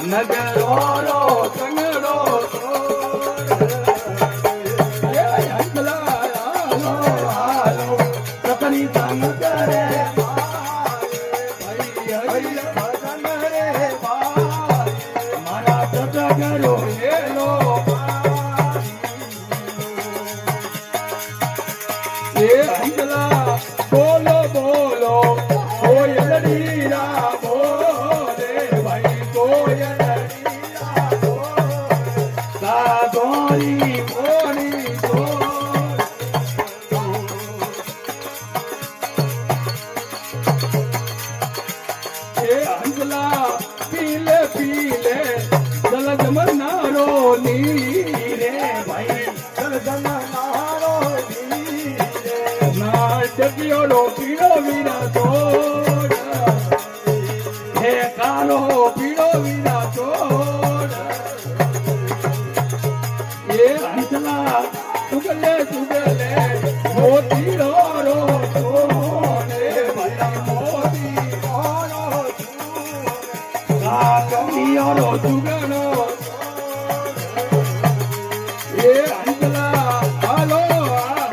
નગરો રો કંગરો સપની તંગ કરે મારા સગરો હેલો એ અંગલા બોલો બોલો કોયલડી રા બોલે ભાઈ કોયલડી રા બોલે સાગોરી કોની પીલે પીલે જલ જમનારો નીરે ભાઈ જલ જમનારો નીરે ના જગ્યોડો પીળો વીરા છોડ હે કાળો પીળો વીરા છોડ એ હંસલા સુગલે સુગલે મોતી રો છોડ ભાઈ મોતી રો સુગનો એ